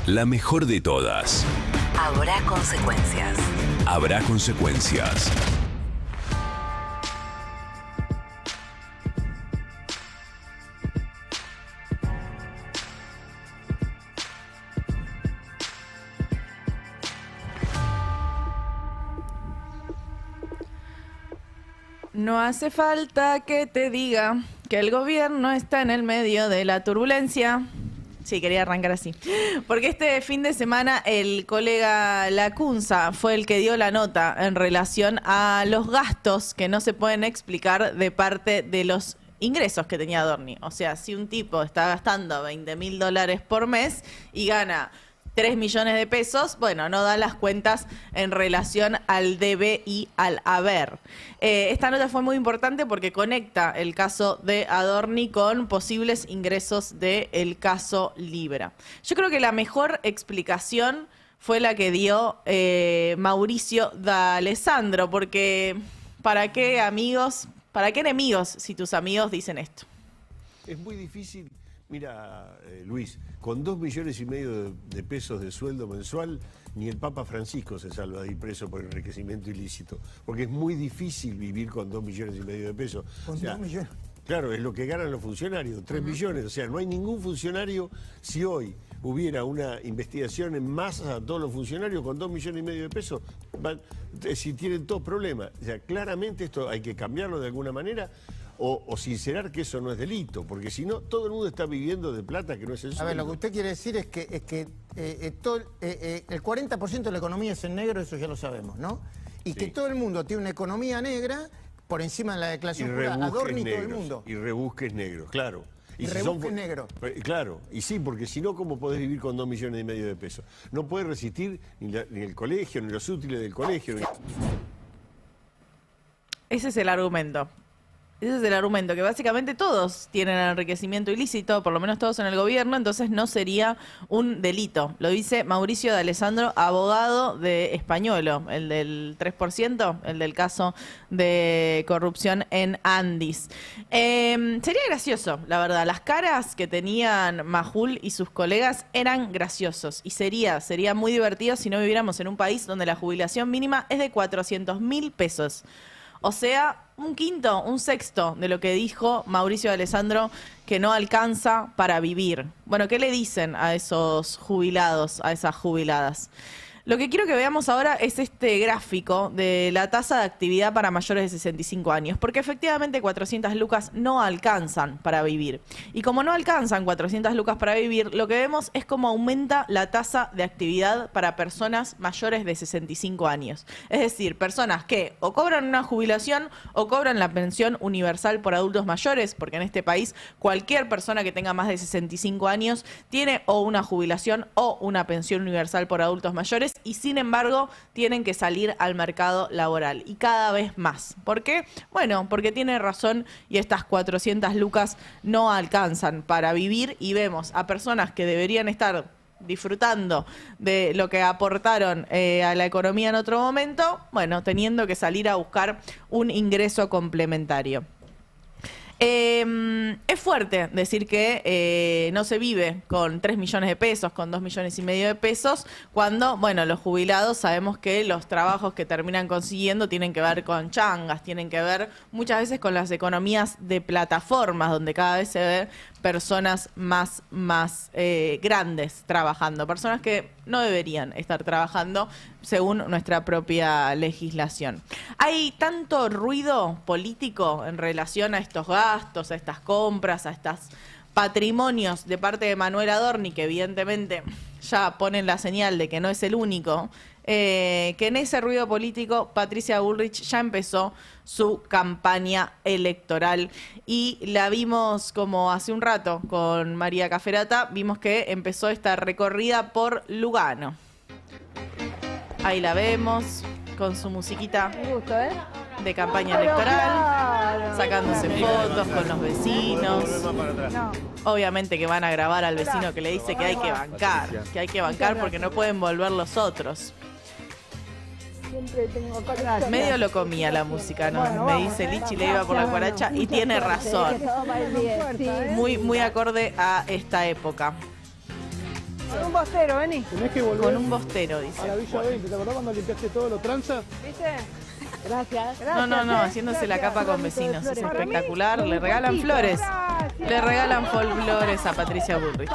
La mejor de todas. Habrá consecuencias. Habrá consecuencias. No hace falta que te diga que el gobierno está en el medio de la turbulencia. Sí, quería arrancar así. Porque este fin de semana el colega Lacunza fue el que dio la nota en relación a los gastos que no se pueden explicar de parte de los ingresos que tenía Adorni. O sea, si un tipo está gastando $20.000 por mes y gana 3 millones de pesos, bueno, no da las cuentas en relación al debe y al haber. Esta nota fue muy importante porque conecta el caso de Adorni con posibles ingresos del caso Libra. Yo creo que la mejor explicación fue la que dio Mauricio D'Alessandro, porque ¿para qué amigos, para qué enemigos si tus amigos dicen esto? Es muy difícil. Mira, Luis, con 2,5 millones de pesos de sueldo mensual, ni el Papa Francisco se salva de ir preso por enriquecimiento ilícito. Porque es muy difícil vivir con 2,5 millones de pesos. ¿Con 2 millones? Claro, es lo que ganan los funcionarios, 3 millones. O sea, no hay ningún funcionario, si hoy hubiera una investigación en masa a todos los funcionarios con 2,5 millones de pesos, si tienen todos problemas. O sea, claramente esto hay que cambiarlo de alguna manera. O sincerar que eso no es delito, porque si no, todo el mundo está viviendo de plata que no es el sueldo. A ver, lo que usted quiere decir es que el 40% de la economía es en negro, eso ya lo sabemos, ¿no? Y sí, que todo el mundo tiene una economía negra por encima de la de clase popular. Adorni todo el mundo. Y rebusques negros, claro. Y rebusques negros. Claro, y sí, porque si no, ¿cómo podés vivir con 2,5 millones de pesos? No podés resistir ni el colegio, ni los útiles del colegio. Ese es el argumento. Ese es el argumento, que básicamente todos tienen enriquecimiento ilícito, por lo menos todos en el gobierno, entonces no sería un delito. Lo dice Mauricio D'Alessandro, abogado de Españolo, el del 3%, el del caso de corrupción en Andis. Sería gracioso, la verdad. Las caras que tenían Majul y sus colegas eran graciosos. Y sería muy divertido si no viviéramos en un país donde la jubilación mínima es de 400.000 pesos. O sea, un quinto, un sexto de lo que dijo Mauricio D'Alessandro que no alcanza para vivir. Bueno, ¿qué le dicen a esos jubilados, a esas jubiladas? Lo que quiero que veamos ahora es este gráfico de la tasa de actividad para mayores de 65 años, porque efectivamente 400 lucas no alcanzan para vivir. Y como no alcanzan 400 lucas para vivir, lo que vemos es cómo aumenta la tasa de actividad para personas mayores de 65 años. Es decir, personas que o cobran una jubilación o cobran la pensión universal por adultos mayores, porque en este país cualquier persona que tenga más de 65 años tiene o una jubilación o una pensión universal por adultos mayores, y sin embargo tienen que salir al mercado laboral y cada vez más. ¿Por qué? Bueno, porque tiene razón y estas 400 lucas no alcanzan para vivir y vemos a personas que deberían estar disfrutando de lo que aportaron a la economía en otro momento, bueno, teniendo que salir a buscar un ingreso complementario. Es fuerte decir que no se vive con 3 millones de pesos, con 2,5 millones de pesos, cuando, bueno, los jubilados sabemos que los trabajos que terminan consiguiendo tienen que ver con changas, tienen que ver muchas veces con las economías de plataformas, donde cada vez se ve personas más grandes trabajando, personas que no deberían estar trabajando según nuestra propia legislación. Hay tanto ruido político en relación a estos gastos, a estas compras, a estos patrimonios de parte de Manuel Adorni, que evidentemente ya ponen la señal de que no es el único, que en ese ruido político Patricia Bullrich ya empezó su campaña electoral y la vimos como hace un rato con María Caferata, vimos que empezó esta recorrida por Lugano. Ahí la vemos con su musiquita de campaña electoral, sacándose fotos con los vecinos. Obviamente que van a grabar al vecino que le dice que hay que bancar porque no pueden volver los otros. Medio lo comía la música, ¿no? Me dice Lichi, le iba por la cuaracha y tiene razón. Muy acorde a esta época. Con un bostero, vení. Tenés que volver Con un bostero, dice. a la Villa 20. ¿Te acordás cuando limpiaste todo lo tranza? ¿Viste? Gracias. No, haciéndose la capa con vecinos. Es espectacular. Le regalan flores. Le regalan flores a Patricia Bullrich.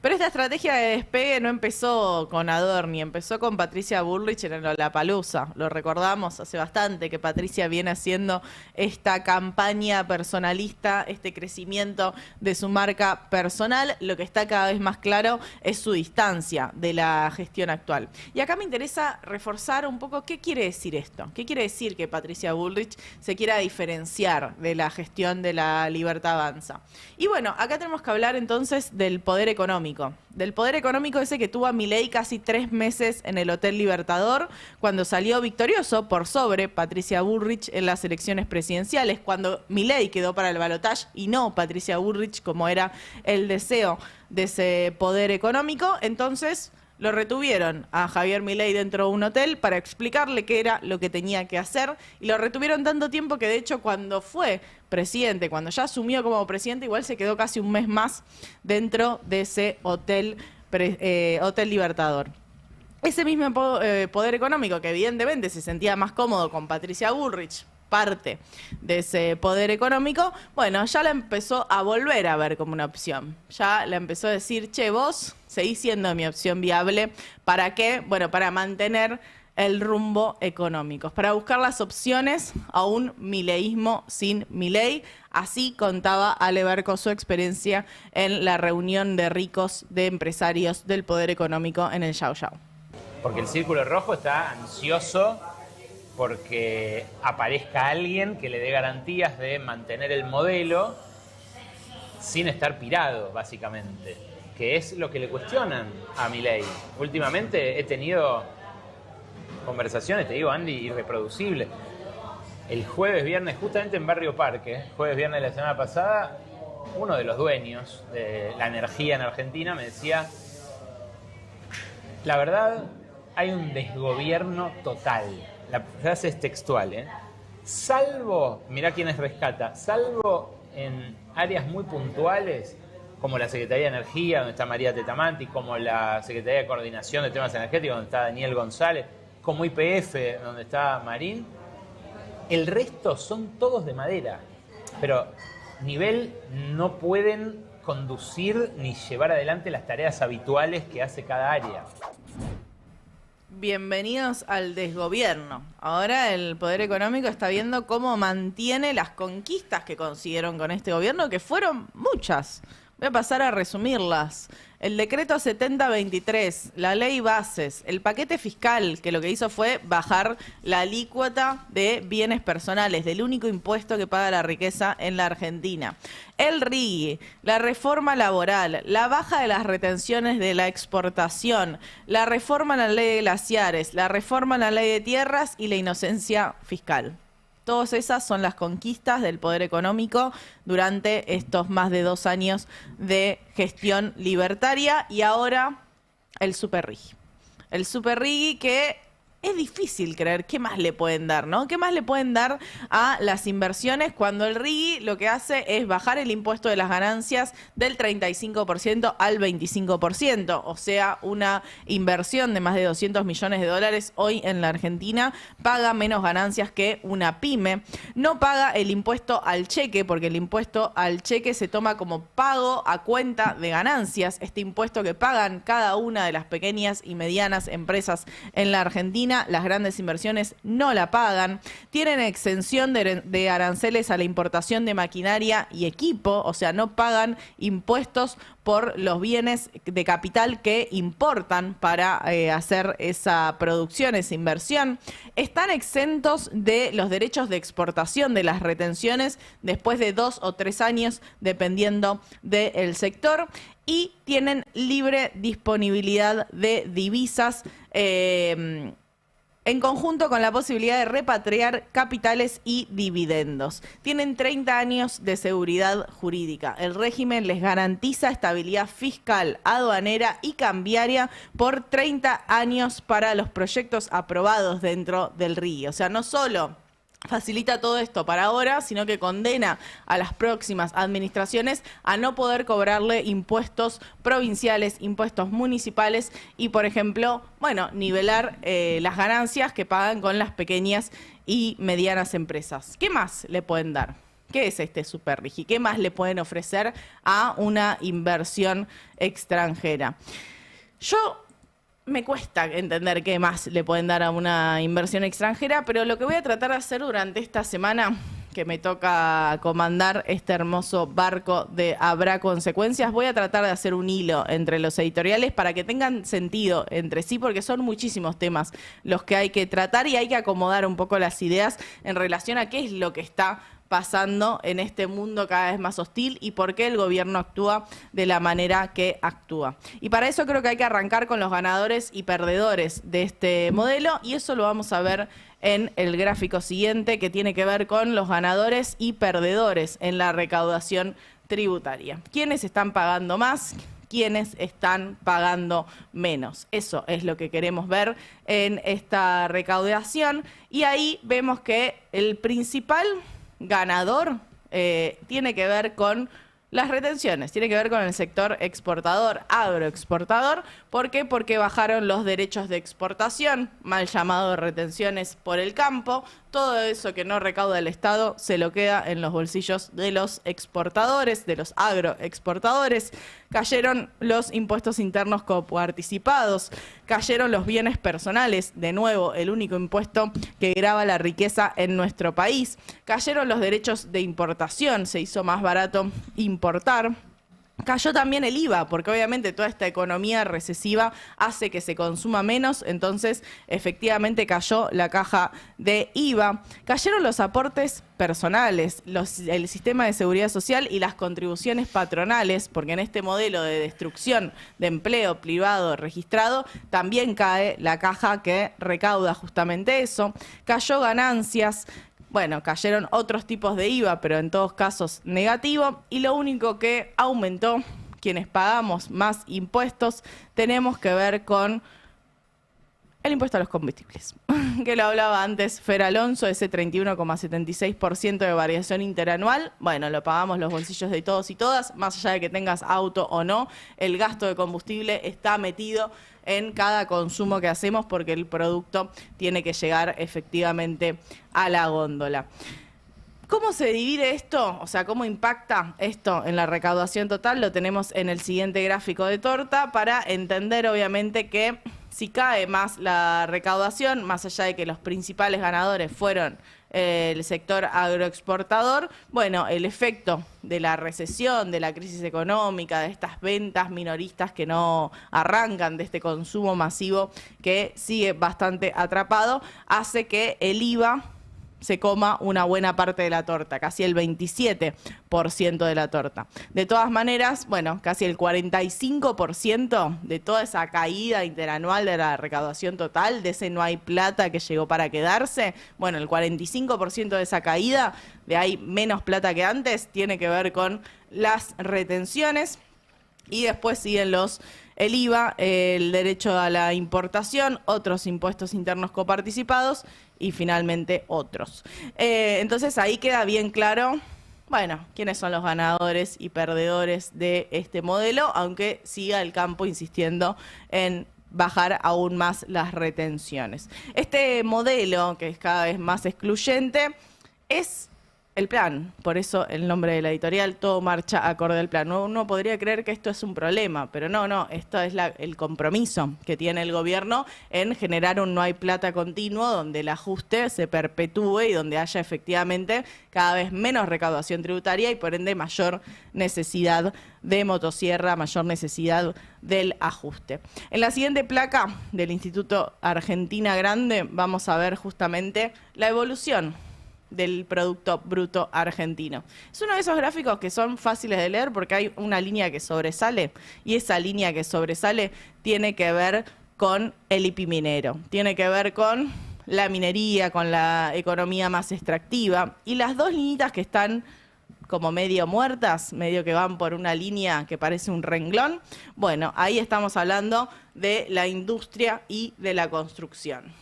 Pero esta estrategia de despegue no empezó con Adorni, empezó con Patricia Bullrich en Lollapalooza. Lo recordamos hace bastante que Patricia viene haciendo esta campaña personalista, este crecimiento de su marca personal. Lo que está cada vez más claro es su distancia de la gestión actual. Y acá me interesa reforzar un poco qué quiere decir esto. ¿Qué quiere decir que Patricia Bullrich se quiera diferenciar de la gestión de la Libertad Avanza? Y bueno, acá tenemos que hablar entonces del poder económico. Del poder económico ese que tuvo a Milei casi 3 meses en el Hotel Libertador, cuando salió victorioso por sobre Patricia Bullrich en las elecciones presidenciales, cuando Milei quedó para el balotaje y no Patricia Bullrich, como era el deseo de ese poder económico. Entonces lo retuvieron a Javier Milei dentro de un hotel para explicarle qué era lo que tenía que hacer, y lo retuvieron tanto tiempo que de hecho cuando fue presidente, cuando ya asumió como presidente, igual se quedó casi un mes más dentro de ese Hotel Libertador. Ese mismo poder económico que evidentemente se sentía más cómodo con Patricia Bullrich, parte de ese poder económico, bueno, ya la empezó a volver a ver como una opción. Ya la empezó a decir, che, vos seguís siendo mi opción viable. ¿Para qué? Bueno, para mantener el rumbo económico, para buscar las opciones a un mileísmo sin Milei. Así contaba Ale Berco su experiencia en la reunión de ricos, de empresarios del poder económico en el Yao Yao. Porque el Círculo Rojo está ansioso porque aparezca alguien que le dé garantías de mantener el modelo sin estar pirado, básicamente, que es lo que le cuestionan a Milei. Últimamente he tenido conversaciones, te digo, Andy, irreproducibles. El jueves, viernes, justamente en Barrio Parque, jueves, viernes de la semana pasada, uno de los dueños de la energía en Argentina me decía, la verdad, hay un desgobierno total. La frase es textual, salvo, mirá quiénes rescata, salvo en áreas muy puntuales, como la Secretaría de Energía, donde está María Tetamanti, como la Secretaría de Coordinación de Temas Energéticos, donde está Daniel González, como YPF, donde está Marín, el resto son todos de madera, pero nivel no pueden conducir ni llevar adelante las tareas habituales que hace cada área. Bienvenidos al desgobierno. Ahora el poder económico está viendo cómo mantiene las conquistas que consiguieron con este gobierno, que fueron muchas. Voy a pasar a resumirlas. El decreto 7023, la ley bases, el paquete fiscal, que lo que hizo fue bajar la alícuota de bienes personales, del único impuesto que paga la riqueza en la Argentina. El RIGI, la reforma laboral, la baja de las retenciones de la exportación, la reforma en la ley de glaciares, la reforma en la ley de tierras y la inocencia fiscal. Todas esas son las conquistas del poder económico durante estos más de 2 años de gestión libertaria. Y ahora el Super Rigi. El Super Rigi, que es difícil creer qué más le pueden dar, ¿no? ¿Qué más le pueden dar a las inversiones cuando el Rigi lo que hace es bajar el impuesto de las ganancias del 35% al 25%? O sea, una inversión de más de 200 millones de dólares hoy en la Argentina paga menos ganancias que una pyme. No paga el impuesto al cheque, porque el impuesto al cheque se toma como pago a cuenta de ganancias. Este impuesto que pagan cada una de las pequeñas y medianas empresas en la Argentina, las grandes inversiones no la pagan. Tienen exención de aranceles a la importación de maquinaria y equipo, o sea, no pagan impuestos por los bienes de capital que importan para hacer esa producción, esa inversión. Están exentos de los derechos de exportación de las retenciones después de 2 o 3 años, dependiendo del sector. Y tienen libre disponibilidad de divisas, en conjunto con la posibilidad de repatriar capitales y dividendos. Tienen 30 años de seguridad jurídica. El régimen les garantiza estabilidad fiscal, aduanera y cambiaria por 30 años para los proyectos aprobados dentro del RIGI. O sea, no solo facilita todo esto para ahora, sino que condena a las próximas administraciones a no poder cobrarle impuestos provinciales, impuestos municipales y, por ejemplo, bueno, nivelar las ganancias que pagan con las pequeñas y medianas empresas. ¿Qué más le pueden dar? ¿Qué es este Superrigi? ¿Qué más le pueden ofrecer a una inversión extranjera? Me cuesta entender qué más le pueden dar a una inversión extranjera, pero lo que voy a tratar de hacer durante esta semana que me toca comandar este hermoso barco de Habrá Consecuencias, voy a tratar de hacer un hilo entre los editoriales para que tengan sentido entre sí, porque son muchísimos temas los que hay que tratar y hay que acomodar un poco las ideas en relación a qué es lo que está pasando en este mundo cada vez más hostil y por qué el gobierno actúa de la manera que actúa. Y para eso creo que hay que arrancar con los ganadores y perdedores de este modelo, y eso lo vamos a ver en el gráfico siguiente, que tiene que ver con los ganadores y perdedores en la recaudación tributaria. ¿Quiénes están pagando más? ¿Quiénes están pagando menos? Eso es lo que queremos ver en esta recaudación, y ahí vemos que el principal ganador tiene que ver con las retenciones, tiene que ver con el sector exportador, agroexportador. ¿Por qué? Porque bajaron los derechos de exportación, mal llamado retenciones por el campo. Todo eso que no recauda el Estado se lo queda en los bolsillos de los exportadores, de los agroexportadores. Cayeron los impuestos internos coparticipados, cayeron los bienes personales, de nuevo el único impuesto que grava la riqueza en nuestro país. Cayeron los derechos de importación, se hizo más barato importar. Cayó también el IVA, porque obviamente toda esta economía recesiva hace que se consuma menos, entonces efectivamente cayó la caja de IVA. Cayeron los aportes personales, el sistema de seguridad social y las contribuciones patronales, porque en este modelo de destrucción de empleo privado registrado también cae la caja que recauda justamente eso. Cayó ganancias. Bueno, cayeron otros tipos de IVA, pero en todos casos negativo. Y lo único que aumentó, quienes pagamos más impuestos, tenemos que ver con el impuesto a los combustibles, que lo hablaba antes Fer Alonso, ese 31,76% de variación interanual. Bueno, lo pagamos los bolsillos de todos y todas, más allá de que tengas auto o no, el gasto de combustible está metido en cada consumo que hacemos porque el producto tiene que llegar efectivamente a la góndola. ¿Cómo se divide esto? O sea, ¿cómo impacta esto en la recaudación total? Lo tenemos en el siguiente gráfico de torta para entender obviamente que si cae más la recaudación, más allá de que los principales ganadores fueron el sector agroexportador, bueno, el efecto de la recesión, de la crisis económica, de estas ventas minoristas que no arrancan, de este consumo masivo que sigue bastante atrapado, hace que el IVA se coma una buena parte de la torta, casi el 27% de la torta. De todas maneras, bueno, casi el 45% de toda esa caída interanual de la recaudación total, de ese no hay plata que llegó para quedarse, bueno, el 45% de esa caída, de ahí menos plata que antes, tiene que ver con las retenciones. Y después siguen el IVA, el derecho a la importación, otros impuestos internos coparticipados y finalmente otros. Entonces ahí queda bien claro, bueno, quiénes son los ganadores y perdedores de este modelo, aunque siga el campo insistiendo en bajar aún más las retenciones. Este modelo, que es cada vez más excluyente, es el plan, por eso el nombre de la editorial, todo marcha acorde al plan. Uno podría creer que esto es un problema, pero no, esto es el compromiso que tiene el gobierno en generar un no hay plata continuo donde el ajuste se perpetúe y donde haya efectivamente cada vez menos recaudación tributaria y por ende mayor necesidad de motosierra, mayor necesidad del ajuste. En la siguiente placa del Instituto Argentina Grande vamos a ver justamente la evolución del Producto Bruto Argentino. Es uno de esos gráficos que son fáciles de leer porque hay una línea que sobresale y esa línea que sobresale tiene que ver con el IPI minero, tiene que ver con la minería, con la economía más extractiva, y las dos linitas que están como medio muertas, medio que van por una línea que parece un renglón, bueno, ahí estamos hablando de la industria y de la construcción.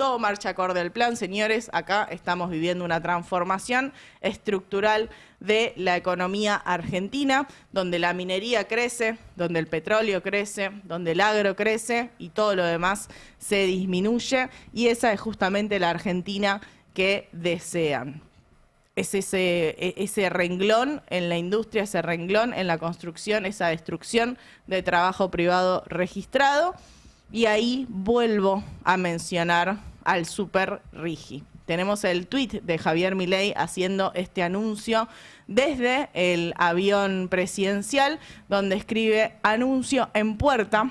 todo marcha acorde al plan, señores. Acá estamos viviendo una transformación estructural de la economía argentina, donde la minería crece, donde el petróleo crece, donde el agro crece y todo lo demás se disminuye. Y esa es justamente la Argentina que desean. Es ese renglón en la industria, ese renglón en la construcción, esa destrucción de trabajo privado registrado. Y ahí vuelvo a mencionar al Super Rigi. Tenemos el tuit de Javier Milei haciendo este anuncio desde el avión presidencial, donde escribe: anuncio en puerta.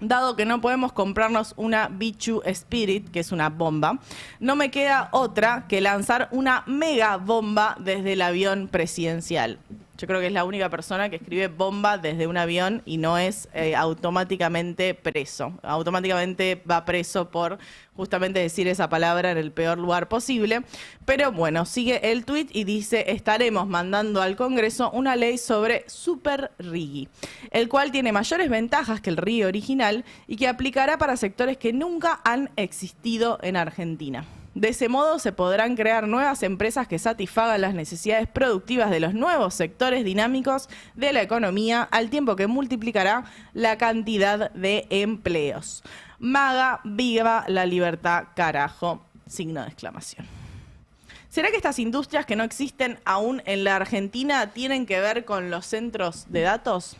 Dado que no podemos comprarnos una Bichu Spirit, que es una bomba, no me queda otra que lanzar una mega bomba desde el avión presidencial. Yo creo que es la única persona que escribe bomba desde un avión y no es automáticamente preso. Automáticamente va preso por justamente decir esa palabra en el peor lugar posible. Pero bueno, sigue el tuit y dice: estaremos mandando al Congreso una ley sobre Super Rigi, el cual tiene mayores ventajas que el Rigi original y que aplicará para sectores que nunca han existido en Argentina. De ese modo se podrán crear nuevas empresas que satisfagan las necesidades productivas de los nuevos sectores dinámicos de la economía, al tiempo que multiplicará la cantidad de empleos. MAGA, viva la libertad, carajo, signo de exclamación. ¿Será que estas industrias que no existen aún en la Argentina tienen que ver con los centros de datos?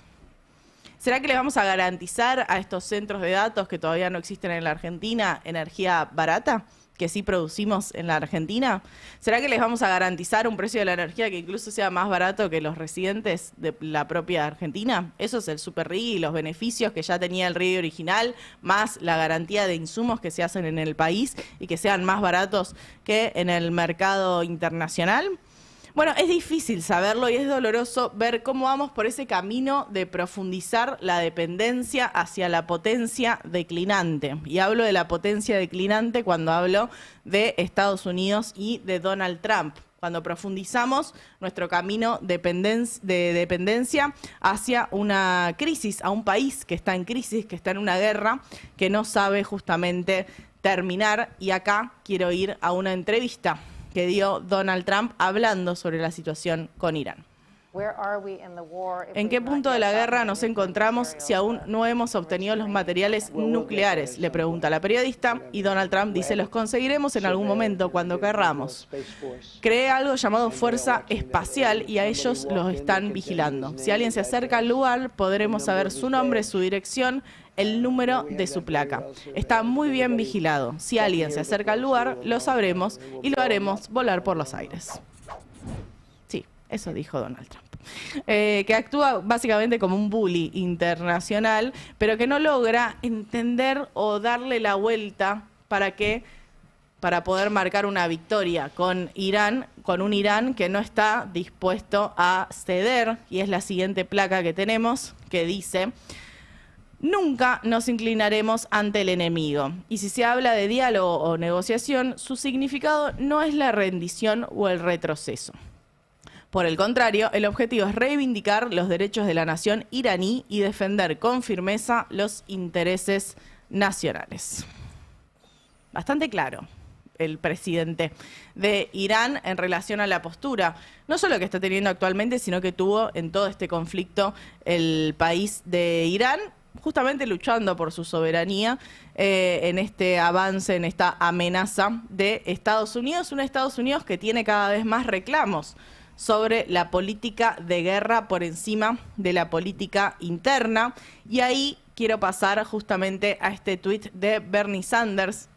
¿Será que les vamos a garantizar a estos centros de datos que todavía no existen en la Argentina energía barata, que sí producimos en la Argentina? ¿Será que les vamos a garantizar un precio de la energía que incluso sea más barato que los residentes de la propia Argentina? Eso es el Super Rigi y los beneficios que ya tenía el Rigi original, más la garantía de insumos que se hacen en el país y que sean más baratos que en el mercado internacional. Bueno, es difícil saberlo y es doloroso ver cómo vamos por ese camino de profundizar la dependencia hacia la potencia declinante. Y hablo de la potencia declinante cuando hablo de Estados Unidos y de Donald Trump. Cuando profundizamos nuestro camino de dependencia hacia una crisis, a un país que está en crisis, que está en una guerra, que no sabe justamente terminar. Y acá quiero ir a una entrevista que dio Donald Trump hablando sobre la situación con Irán. ¿En qué punto de la guerra nos encontramos si aún no hemos obtenido los materiales nucleares?, le pregunta la periodista, y Donald Trump dice: los conseguiremos en algún momento, cuando querramos. Cree algo llamado Fuerza Espacial y a ellos los están vigilando. Si alguien se acerca al lugar, podremos saber su nombre, su dirección, el número de su placa. Está muy bien vigilado. Si alguien se acerca al lugar, lo sabremos y lo haremos volar por los aires. Sí, eso dijo Donald Trump. Que actúa básicamente como un bully internacional, pero que no logra entender o darle la vuelta para poder marcar una victoria con Irán, con un Irán que no está dispuesto a ceder. Y es la siguiente placa que tenemos, que dice: nunca nos inclinaremos ante el enemigo. Y si se habla de diálogo o negociación, su significado no es la rendición o el retroceso. Por el contrario, el objetivo es reivindicar los derechos de la nación iraní y defender con firmeza los intereses nacionales. Bastante claro el presidente de Irán en relación a la postura, no solo que está teniendo actualmente, sino que tuvo en todo este conflicto el país de Irán, justamente luchando por su soberanía en este avance, en esta amenaza de Estados Unidos, un Estados Unidos que tiene cada vez más reclamos sobre la política de guerra por encima de la política interna. Y ahí quiero pasar justamente a este tuit de Bernie Sanders,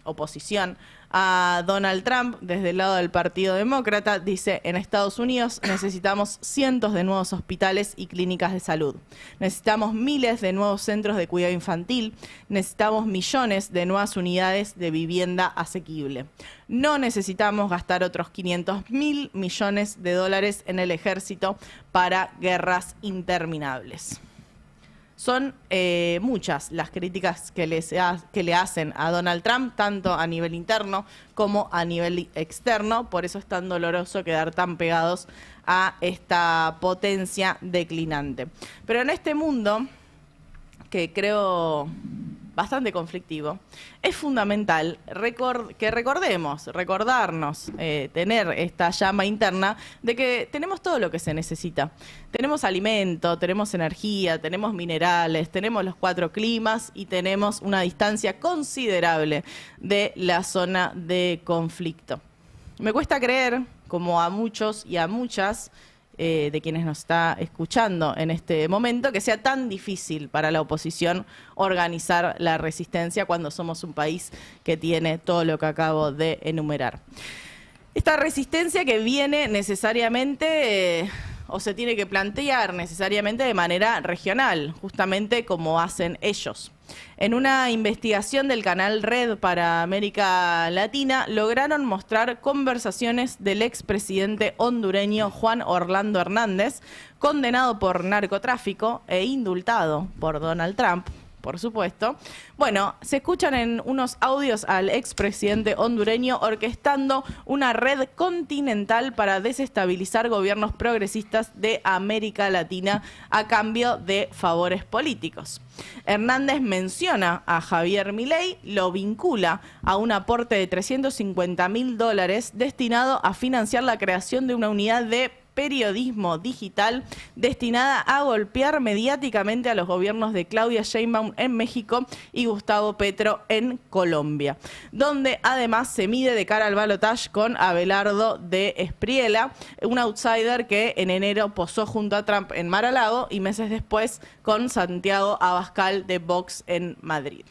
oposición a Donald Trump, desde el lado del Partido Demócrata. Dice: en Estados Unidos necesitamos cientos de nuevos hospitales y clínicas de salud. Necesitamos miles de nuevos centros de cuidado infantil. Necesitamos millones de nuevas unidades de vivienda asequible. No necesitamos gastar otros 500.000 millones de dólares en el ejército para guerras interminables. Son muchas las críticas que le hacen a Donald Trump, tanto a nivel interno como a nivel externo. Por eso es tan doloroso quedar tan pegados a esta potencia declinante. Pero en este mundo, que creo bastante conflictivo, es fundamental recordarnos, tener esta llama interna de que tenemos todo lo que se necesita. Tenemos alimento, tenemos energía, tenemos minerales, tenemos los 4 climas y tenemos una distancia considerable de la zona de conflicto. Me cuesta creer, como a muchos y a muchas, de quienes nos está escuchando en este momento, que sea tan difícil para la oposición organizar la resistencia cuando somos un país que tiene todo lo que acabo de enumerar. Esta resistencia que viene necesariamente o se tiene que plantear necesariamente de manera regional, justamente como hacen ellos. En una investigación del canal Red para América Latina, lograron mostrar conversaciones del expresidente hondureño Juan Orlando Hernández, condenado por narcotráfico e indultado por Donald Trump, por supuesto. Bueno, se escuchan en unos audios al expresidente hondureño orquestando una red continental para desestabilizar gobiernos progresistas de América Latina a cambio de favores políticos. Hernández menciona a Javier Milei, lo vincula a un aporte de $350.000 destinado a financiar la creación de una unidad de periodismo digital destinada a golpear mediáticamente a los gobiernos de Claudia Sheinbaum en México y Gustavo Petro en Colombia, donde además se mide de cara al balotaje con Abelardo de Espriella, un outsider que en enero posó junto a Trump en Mar-a-Lago y meses después con Santiago Abascal de Vox en Madrid.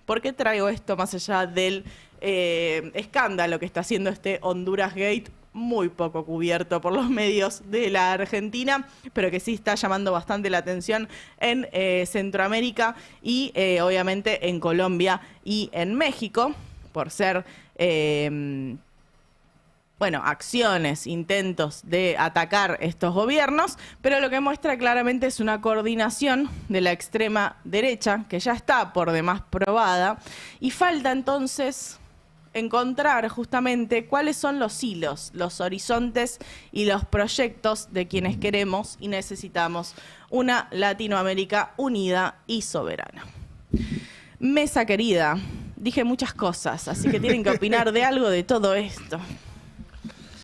¿Por qué traigo esto más allá del escándalo que está haciendo este Honduras Gate? Muy poco cubierto por los medios de la Argentina, pero que sí está llamando bastante la atención en Centroamérica y obviamente en Colombia y en México, por ser, acciones, intentos de atacar estos gobiernos, pero lo que muestra claramente es una coordinación de la extrema derecha, que ya está por demás probada, y falta entonces encontrar justamente cuáles son los hilos, los horizontes y los proyectos de quienes queremos y necesitamos una Latinoamérica unida y soberana. Mesa querida, dije muchas cosas, así que tienen que opinar de algo de todo esto.